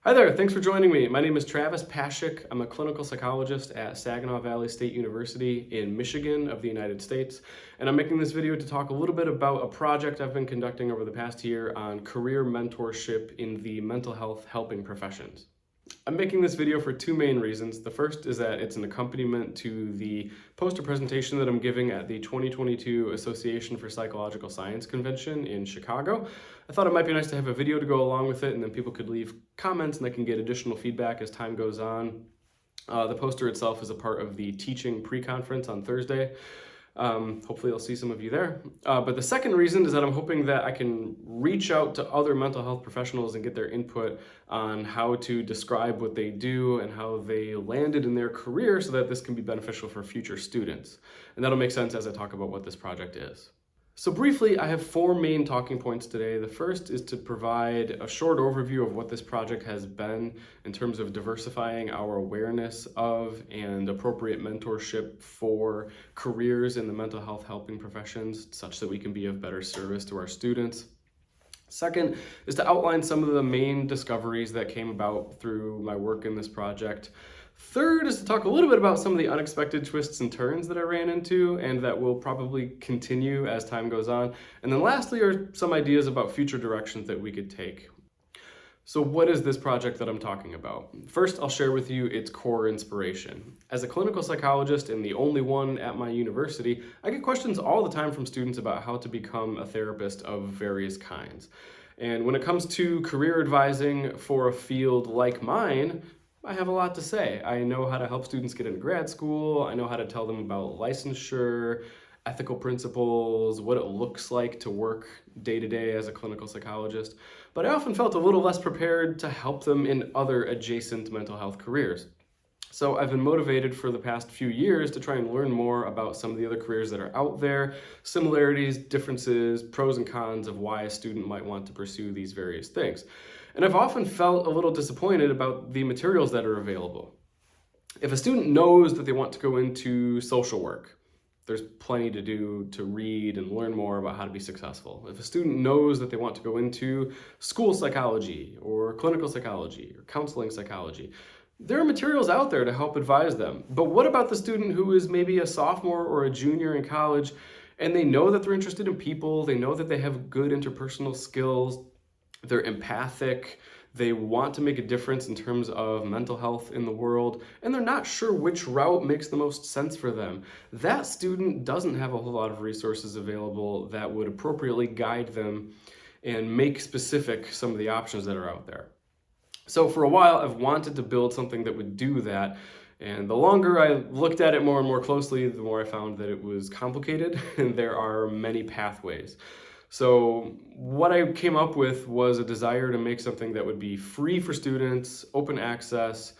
Hi there, thanks for joining me. My name is Travis Pashik. I'm a clinical psychologist at Saginaw Valley State University in Michigan of the United States. And I'm making this video to talk a little bit about a project I've been conducting over the past year on career mentorship in the mental health helping professions. I'm making this video for two main reasons. The first is that it's an accompaniment to the poster presentation that I'm giving at the 2022 Association for Psychological Science Convention in Chicago. I thought it might be nice to have a video to go along with it, and then people could leave comments and I can get additional feedback as time goes on. The poster itself is a part of the teaching pre-conference on Thursday. Hopefully I'll see some of you there. But the second reason is that I'm hoping that I can reach out to other mental health professionals and get their input on how to describe what they do and how they landed in their career so that this can be beneficial for future students. And that'll make sense as I talk about what this project is. So briefly, I have four main talking points today. The first is to provide a short overview of what this project has been in terms of diversifying our awareness of and appropriate mentorship for careers in the mental health helping professions, such that we can be of better service to our students. Second is to outline some of the main discoveries that came about through my work in this project. Third is to talk a little bit about some of the unexpected twists and turns that I ran into and that will probably continue as time goes on. And then lastly are some ideas about future directions that we could take. So what is this project that I'm talking about? First, I'll share with you its core inspiration. As a clinical psychologist and the only one at my university, I get questions all the time from students about how to become a therapist of various kinds. And when it comes to career advising for a field like mine, I have a lot to say. I know how to help students get into grad school. I know how to tell them about licensure, ethical principles, what it looks like to work day to day as a clinical psychologist. But I often felt a little less prepared to help them in other adjacent mental health careers. So I've been motivated for the past few years to try and learn more about some of the other careers that are out there, similarities, differences, pros and cons of why a student might want to pursue these various things. And I've often felt a little disappointed about the materials that are available. If a student knows that they want to go into social work, there's plenty to do to read and learn more about how to be successful. If a student knows that they want to go into school psychology or clinical psychology or counseling psychology, there are materials out there to help advise them. But what about the student who is maybe a sophomore or a junior in college and they know that they're interested in people, they know that they have good interpersonal skills, they're empathic, they want to make a difference in terms of mental health in the world, and they're not sure which route makes the most sense for them. That student doesn't have a whole lot of resources available that would appropriately guide them and make specific some of the options that are out there. So for a while, I've wanted to build something that would do that. And the longer I looked at it more and more closely, the more I found that it was complicated and there are many pathways. So what I came up with was a desire to make something that would be free for students, open access,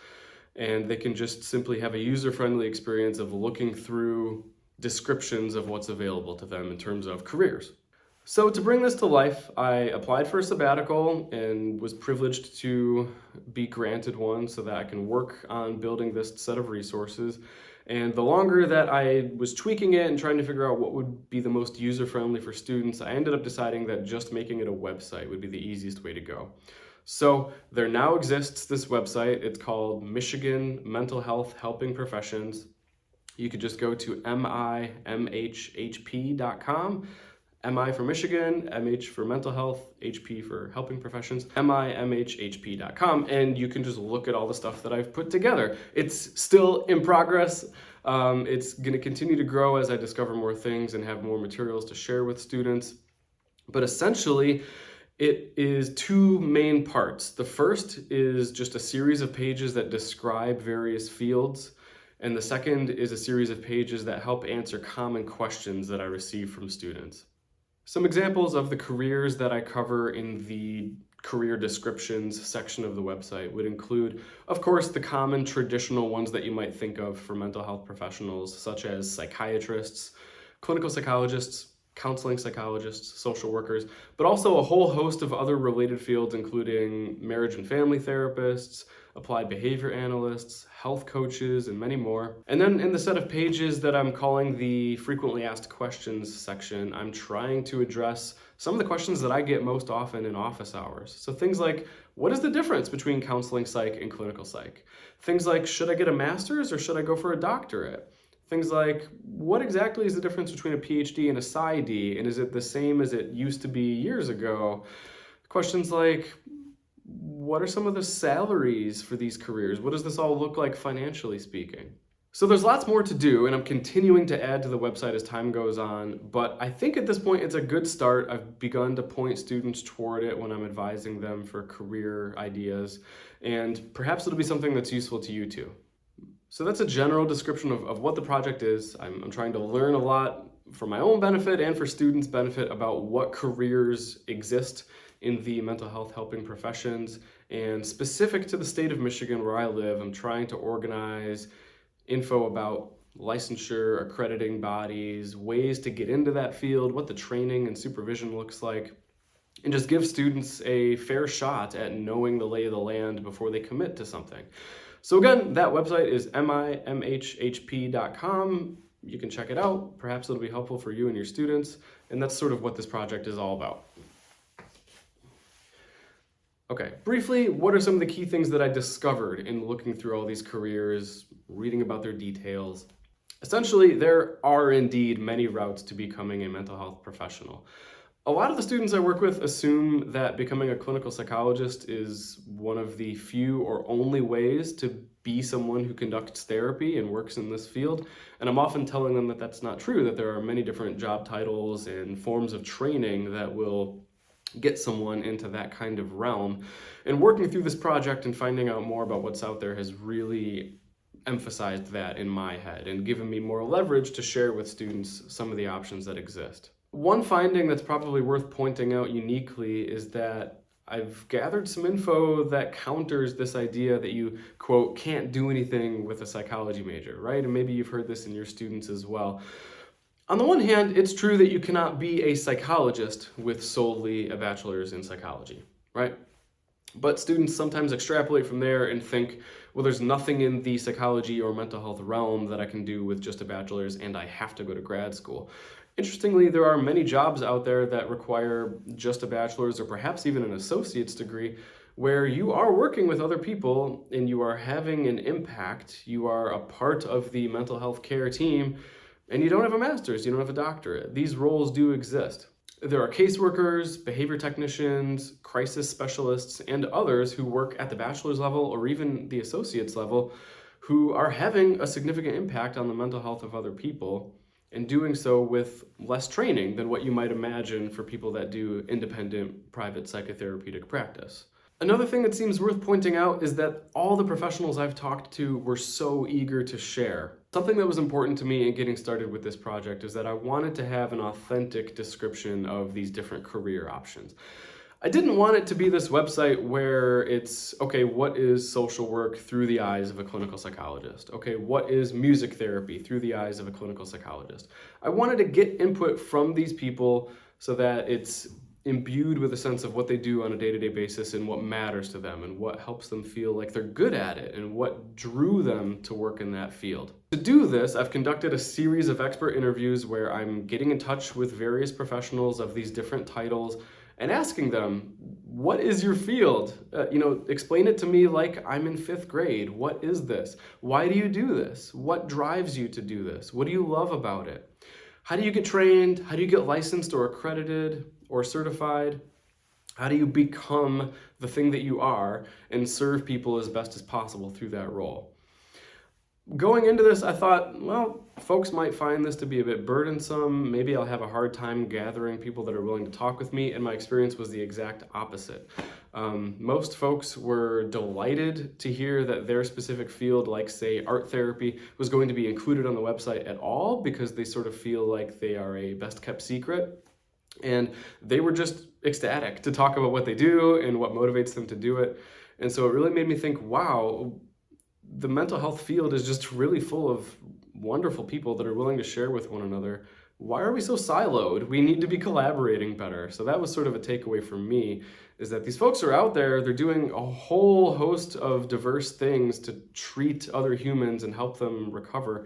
and they can just simply have a user-friendly experience of looking through descriptions of what's available to them in terms of careers. So to bring this to life, I applied for a sabbatical and was privileged to be granted one so that I can work on building this set of resources. And the longer that I was tweaking it and trying to figure out what would be the most user-friendly for students, I ended up deciding that just making it a website would be the easiest way to go. So there now exists this website. It's called Michigan Mental Health Helping Professions. You could just go to mimhhp.com. MI for Michigan, MH for mental health, HP for helping professions, mimhhp.com, and you can just look at all the stuff that I've put together. It's still in progress. It's going to continue to grow as I discover more things and have more materials to share with students. But essentially, it is two main parts. The first is just a series of pages that describe various fields, and the second is a series of pages that help answer common questions that I receive from students. Some examples of the careers that I cover in the career descriptions section of the website would include, of course, the common traditional ones that you might think of for mental health professionals, such as psychiatrists, clinical psychologists, counseling psychologists, social workers, but also a whole host of other related fields, including marriage and family therapists, applied behavior analysts, health coaches, and many more. And then in the set of pages that I'm calling the frequently asked questions section, I'm trying to address some of the questions that I get most often in office hours. So things like, what is the difference between counseling psych and clinical psych? Things like, should I get a master's or should I go for a doctorate? Things like, what exactly is the difference between a PhD and a PsyD? And is it the same as it used to be years ago? Questions like, what are some of the salaries for these careers? What does this all look like financially speaking? So there's lots more to do, and I'm continuing to add to the website as time goes on, but I think at this point it's a good start. I've begun to point students toward it when I'm advising them for career ideas, and perhaps it'll be something that's useful to you too. So that's a general description of what the project is. I'm trying to learn a lot for my own benefit and for students' benefit about what careers exist in the mental health helping professions. And specific to the state of Michigan where I live, I'm trying to organize info about licensure, accrediting bodies, ways to get into that field, what the training and supervision looks like, and just give students a fair shot at knowing the lay of the land before they commit to something. So again, that website is mimhp.com. You can check it out. Perhaps it'll be helpful for you and your students. And that's sort of what this project is all about. Okay, briefly, what are some of the key things that I discovered in looking through all these careers, reading about their details? Essentially, there are indeed many routes to becoming a mental health professional. A lot of the students I work with assume that becoming a clinical psychologist is one of the few or only ways to be someone who conducts therapy and works in this field. And I'm often telling them that that's not true, that there are many different job titles and forms of training that will get someone into that kind of realm. And working through this project and finding out more about what's out there has really emphasized that in my head and given me more leverage to share with students some of the options that exist. One finding that's probably worth pointing out uniquely is that I've gathered some info that counters this idea that you, quote, can't do anything with a psychology major, right? And maybe you've heard this in your students as well. On the one hand, it's true that you cannot be a psychologist with solely a bachelor's in psychology, right? But students sometimes extrapolate from there and think, well, there's nothing in the psychology or mental health realm that I can do with just a bachelor's and I have to go to grad school. Interestingly, there are many jobs out there that require just a bachelor's or perhaps even an associate's degree where you are working with other people and you are having an impact. You are a part of the mental health care team and you don't have a master's, you don't have a doctorate. These roles do exist. There are caseworkers, behavior technicians, crisis specialists, and others who work at the bachelor's level or even the associate's level who are having a significant impact on the mental health of other people and doing so with less training than what you might imagine for people that do independent private psychotherapeutic practice. Another thing that seems worth pointing out is that all the professionals I've talked to were so eager to share. Something that was important to me in getting started with this project is that I wanted to have an authentic description of these different career options. I didn't want it to be this website where it's, okay, what is social work through the eyes of a clinical psychologist? Okay, what is music therapy through the eyes of a clinical psychologist? I wanted to get input from these people so that it's imbued with a sense of what they do on a day-to-day basis and what matters to them and what helps them feel like they're good at it and what drew them to work in that field. To do this, I've conducted a series of expert interviews where I'm getting in touch with various professionals of these different titles and asking them, what is your field? Explain it to me like I'm in 5th grade. What is this? Why do you do this? What drives you to do this? What do you love about it? How do you get trained? How do you get licensed or accredited or certified? How do you become the thing that you are and serve people as best as possible through that role? Going into this, I thought, well, folks might find this to be a bit burdensome. Maybe I'll have a hard time gathering people that are willing to talk with me, and my experience was the exact opposite. Most folks were delighted to hear that their specific field, like say art therapy, was going to be included on the website at all because they sort of feel like they are a best kept secret. And they were just ecstatic to talk about what they do and what motivates them to do it. And so it really made me think, wow, the mental health field is just really full of wonderful people that are willing to share with one another. Why are we so siloed? We need to be collaborating better. So that was sort of a takeaway for me, is that these folks are out there, they're doing a whole host of diverse things to treat other humans and help them recover.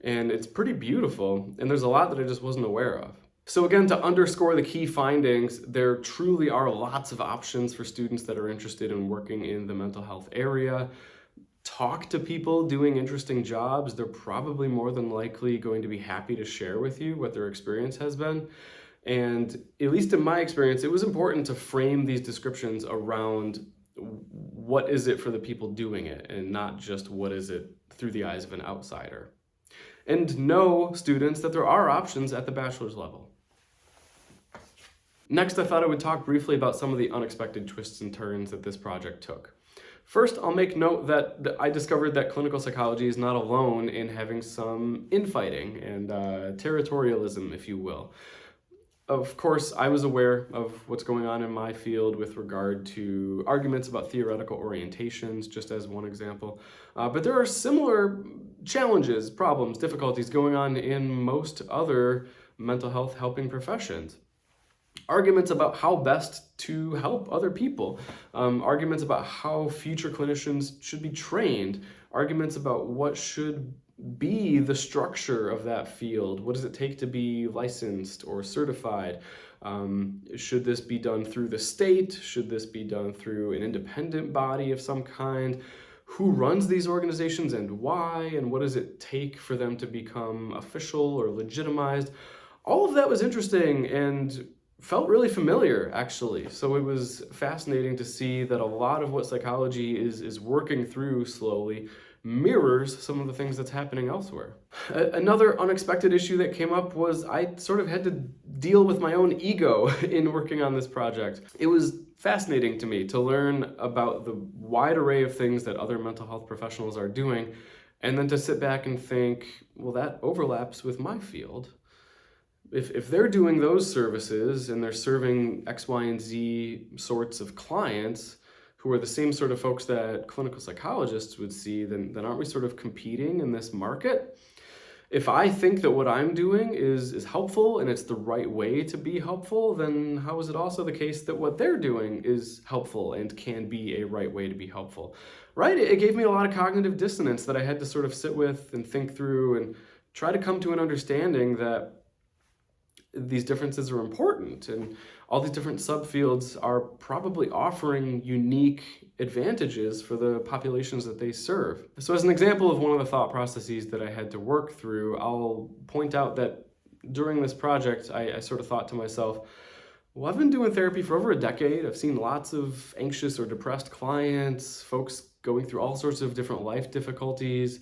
And it's pretty beautiful. And there's a lot that I just wasn't aware of. So again, to underscore the key findings, there truly are lots of options for students that are interested in working in the mental health area. Talk to people doing interesting jobs. They're probably more than likely going to be happy to share with you what their experience has been. And at least in my experience, it was important to frame these descriptions around what is it for the people doing it, and not just what is it through the eyes of an outsider. And know, students, that there are options at the bachelor's level. Next, I thought I would talk briefly about some of the unexpected twists and turns that this project took. First, I'll make note that I discovered that clinical psychology is not alone in having some infighting and territorialism, if you will. Of course, I was aware of what's going on in my field with regard to arguments about theoretical orientations, just as one example. But there are similar challenges, problems, difficulties going on in most other mental health helping professions. Arguments about how best to help other people, arguments about how future clinicians should be trained, arguments about what should be the structure of that field. What does it take to be licensed or certified? Should this be done through the state? Should this be done through an independent body of some kind? Who runs these organizations and why? And what does it take for them to become official or legitimized? All of that was interesting and felt really familiar, actually. So it was fascinating to see that a lot of what psychology is working through slowly mirrors some of the things that's happening elsewhere. Another unexpected issue that came up was I sort of had to deal with my own ego in working on this project. It was fascinating to me to learn about the wide array of things that other mental health professionals are doing, and then to sit back and think, well, that overlaps with my field. If they're doing those services and they're serving X, Y, and Z sorts of clients who are the same sort of folks that clinical psychologists would see, then aren't we sort of competing in this market? If I think that what I'm doing is helpful and it's the right way to be helpful, then how is it also the case that what they're doing is helpful and can be a right way to be helpful? Right? It gave me a lot of cognitive dissonance that I had to sort of sit with and think through and try to come to an understanding that these differences are important, and all these different subfields are probably offering unique advantages for the populations that they serve. So as an example of one of the thought processes that I had to work through, I'll point out that during this project, I sort of thought to myself, well, I've been doing therapy for over a decade. I've seen lots of anxious or depressed clients, folks going through all sorts of different life difficulties.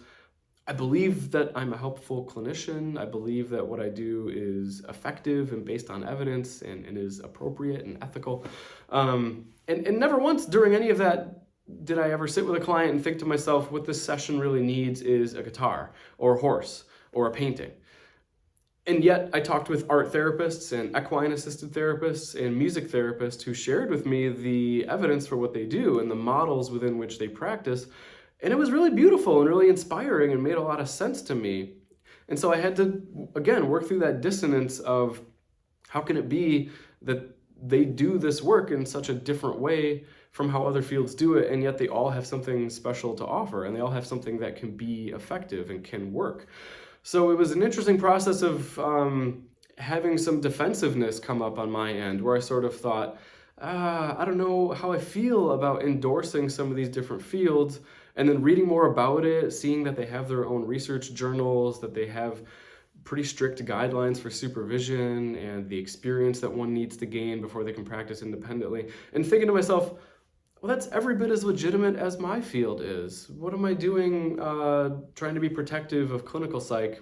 I believe that I'm a helpful clinician. I believe that what I do is effective and based on evidence and is appropriate and ethical. And never once during any of that did I ever sit with a client and think to myself, what this session really needs is a guitar or a horse or a painting. And yet I talked with art therapists and equine assisted therapists and music therapists who shared with me the evidence for what they do and the models within which they practice. And it was really beautiful and really inspiring and made a lot of sense to me. And so I had to, again, work through that dissonance of how can it be that they do this work in such a different way from how other fields do it, and yet they all have something special to offer, and they all have something that can be effective and can work. So it was an interesting process of having some defensiveness come up on my end, where I sort of thought, I don't know how I feel about endorsing some of these different fields. And then reading more about it, seeing that they have their own research journals, that they have pretty strict guidelines for supervision and the experience that one needs to gain before they can practice independently. And thinking to myself, well, that's every bit as legitimate as my field is. What am I doing trying to be protective of clinical psych?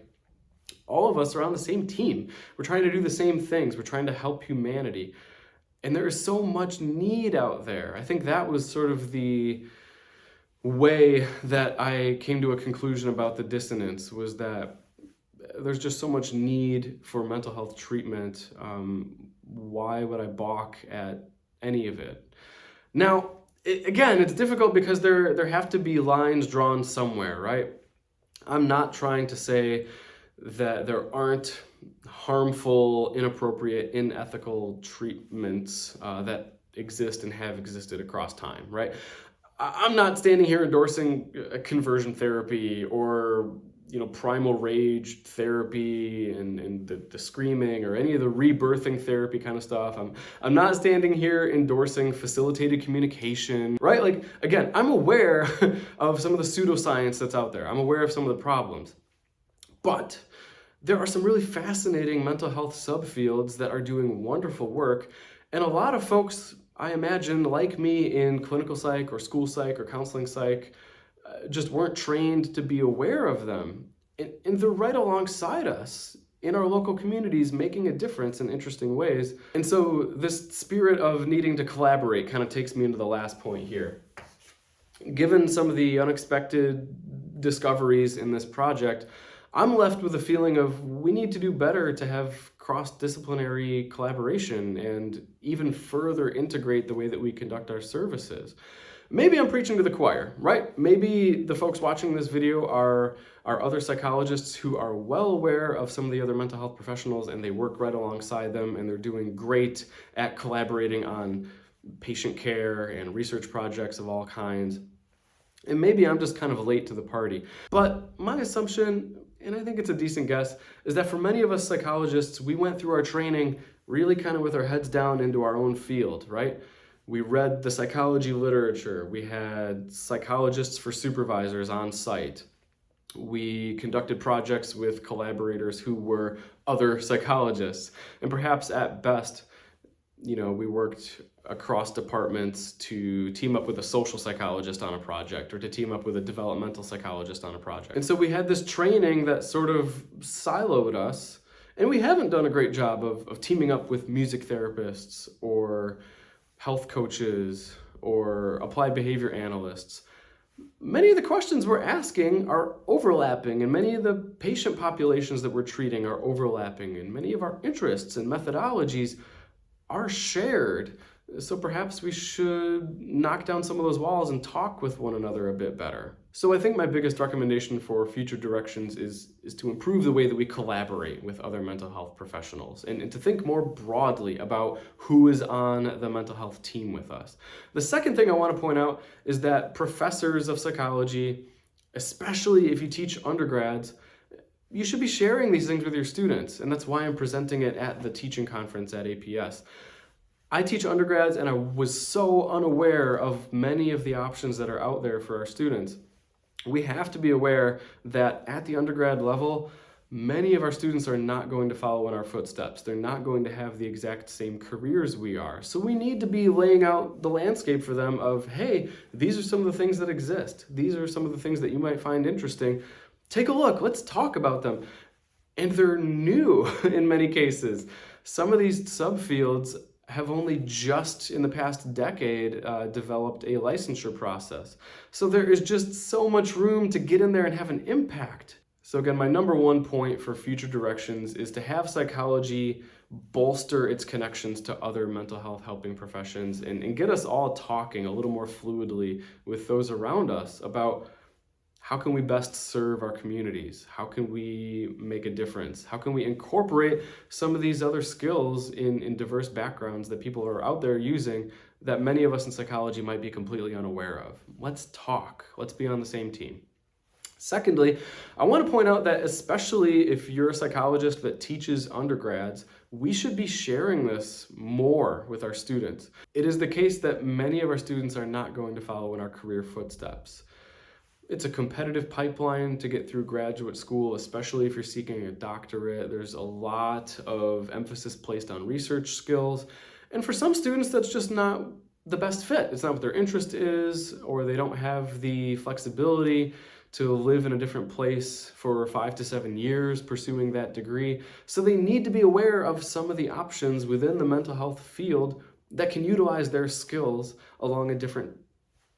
All of us are on the same team. We're trying to do the same things. We're trying to help humanity. And there is so much need out there. I think that was sort of the way that I came to a conclusion about the dissonance, was that there's just so much need for mental health treatment. Why would I balk at any of it? Now, again, it's difficult because there have to be lines drawn somewhere, right? I'm not trying to say that there aren't harmful, inappropriate, unethical treatments that exist and have existed across time, right? I'm not standing here endorsing conversion therapy or primal rage therapy and the screaming or any of the rebirthing therapy kind of stuff. I'm not standing here endorsing facilitated communication, right? Like, again, I'm aware of some of the pseudoscience that's out there. I'm aware of some of the problems. But there are some really fascinating mental health subfields that are doing wonderful work. And a lot of folks, I imagine, like me in clinical psych or school psych or counseling psych, just weren't trained to be aware of them. And they're right alongside us in our local communities, making a difference in interesting ways. And so this spirit of needing to collaborate kind of takes me into the last point here. Given some of the unexpected discoveries in this project, I'm left with a feeling of we need to do better to have cross-disciplinary collaboration and even further integrate the way that we conduct our services. Maybe I'm preaching to the choir, right? Maybe the folks watching this video are other psychologists who are well aware of some of the other mental health professionals and they work right alongside them and they're doing great at collaborating on patient care and research projects of all kinds. And maybe I'm just kind of late to the party. But my assumption, and I think it's a decent guess, is that for many of us psychologists, we went through our training really kind of with our heads down into our own field, right? We read the psychology literature. We had psychologists for supervisors on site. We conducted projects with collaborators who were other psychologists. And perhaps at best, we worked across departments to team up with a social psychologist on a project or to team up with a developmental psychologist on a project. And so we had this training that sort of siloed us, and we haven't done a great job of teaming up with music therapists or health coaches or applied behavior analysts. Many of the questions we're asking are overlapping, and many of the patient populations that we're treating are overlapping, and many of our interests and methodologies are shared. So perhaps we should knock down some of those walls and talk with one another a bit better. So I think my biggest recommendation for future directions is to improve the way that we collaborate with other mental health professionals and to think more broadly about who is on the mental health team with us. The second thing I want to point out is that professors of psychology, especially if you teach undergrads, you should be sharing these things with your students, and that's why I'm presenting it at the teaching conference at APS. I teach undergrads, and I was so unaware of many of the options that are out there for our students. We have to be aware that at the undergrad level, many of our students are not going to follow in our footsteps. They're not going to have the exact same careers we are. So we need to be laying out the landscape for them of, hey, these are some of the things that exist. These are some of the things that you might find interesting. Take a look, let's talk about them. And they're new in many cases. Some of these subfields have only just in the past decade developed a licensure process. So there is just so much room to get in there and have an impact. So again, my number one point for future directions is to have psychology bolster its connections to other mental health helping professions and get us all talking a little more fluidly with those around us about how can we best serve our communities? How can we make a difference? How can we incorporate some of these other skills in diverse backgrounds that people are out there using that many of us in psychology might be completely unaware of? Let's talk. Let's be on the same team. Secondly, I want to point out that especially if you're a psychologist that teaches undergrads, we should be sharing this more with our students. It is the case that many of our students are not going to follow in our career footsteps. It's a competitive pipeline to get through graduate school, especially if you're seeking a doctorate. There's a lot of emphasis placed on research skills. And for some students, that's just not the best fit. It's not what their interest is, or they don't have the flexibility to live in a different place for 5 to 7 years pursuing that degree. So they need to be aware of some of the options within the mental health field that can utilize their skills along a different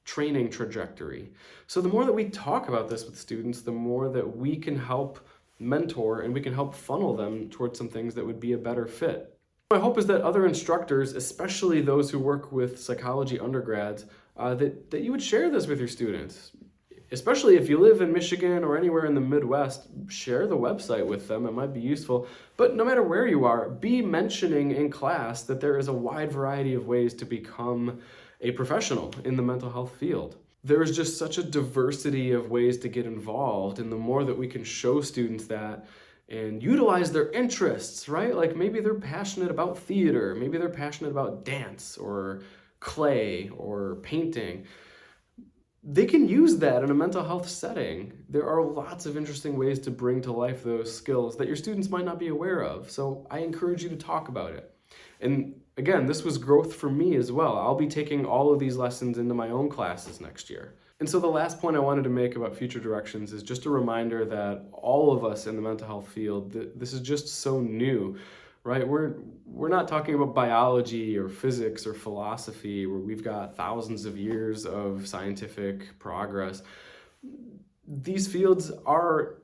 training trajectory. So the more that we talk about this with students, the more that we can help mentor and we can help funnel them towards some things that would be a better fit. My hope is that other instructors, especially those who work with psychology undergrads, that you would share this with your students. Especially if you live in Michigan or anywhere in the Midwest, share the website with them. It might be useful. But no matter where you are, be mentioning in class that there is a wide variety of ways to become a professional in the mental health field. There's just such a diversity of ways to get involved, and the more that we can show students that and utilize their interests, right? Like maybe they're passionate about theater, maybe they're passionate about dance or clay or painting. They can use that in a mental health setting. There are lots of interesting ways to bring to life those skills that your students might not be aware of. So I encourage you to talk about it. And again, this was growth for me as well. I'll be taking all of these lessons into my own classes next year. And so the last point I wanted to make about future directions is just a reminder that all of us in the mental health field, this is just so new, right? We're not talking about biology or physics or philosophy where we've got thousands of years of scientific progress. These fields are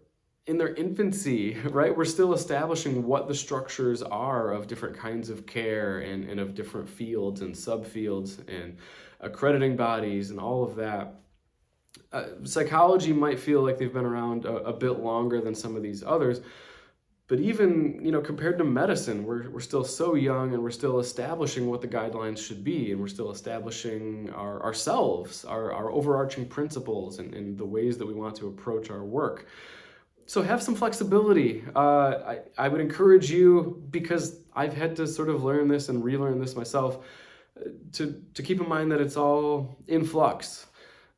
in their infancy, right? We're still establishing what the structures are of different kinds of care and of different fields and subfields and accrediting bodies and all of that. Psychology might feel like they've been around a bit longer than some of these others, but even, compared to medicine, we're still so young, and we're still establishing what the guidelines should be, and we're still establishing ourselves, our overarching principles and the ways that we want to approach our work. So have some flexibility. I would encourage you, because I've had to sort of learn this and relearn this myself, to keep in mind that it's all in flux.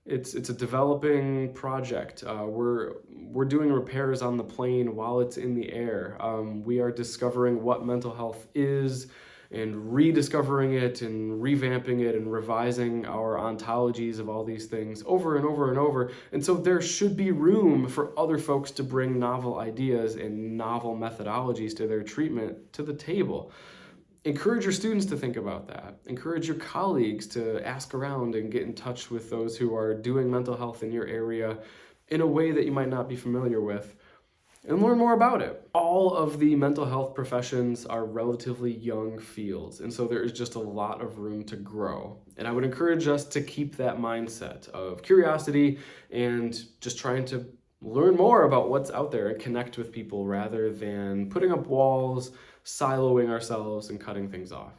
It's a developing project. We're doing repairs on the plane while it's in the air. We are discovering what mental health is and rediscovering it and revamping it and revising our ontologies of all these things over and over and over. And so there should be room for other folks to bring novel ideas and novel methodologies to their treatment to the table. Encourage your students to think about that. Encourage your colleagues to ask around and get in touch with those who are doing mental health in your area in a way that you might not be familiar with, and learn more about it. All of the mental health professions are relatively young fields, and so there is just a lot of room to grow. And I would encourage us to keep that mindset of curiosity and just trying to learn more about what's out there and connect with people rather than putting up walls, siloing ourselves, and cutting things off.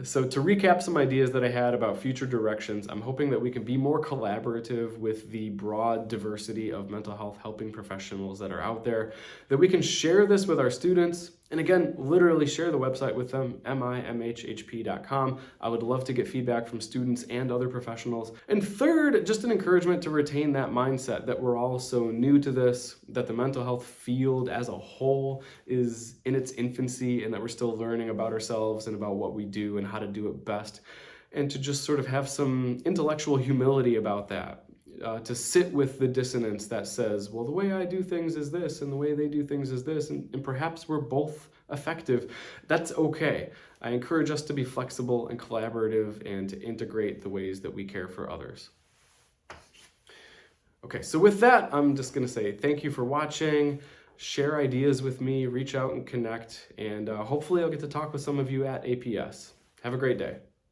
So to recap some ideas that I had about future directions, I'm hoping that we can be more collaborative with the broad diversity of mental health helping professionals that are out there, that we can share this with our students, and again, literally share the website with them, mimhp.com. I would love to get feedback from students and other professionals. And third, just an encouragement to retain that mindset that we're all so new to this, that the mental health field as a whole is in its infancy, and that we're still learning about ourselves and about what we do and how to do it best. And to just sort of have some intellectual humility about that. To sit with the dissonance that says, well, the way I do things is this, and the way they do things is this, and perhaps we're both effective. That's okay. I encourage us to be flexible and collaborative and to integrate the ways that we care for others. Okay, so with that, I'm just going to say thank you for watching. Share ideas with me, reach out and connect, and hopefully I'll get to talk with some of you at APS. Have a great day.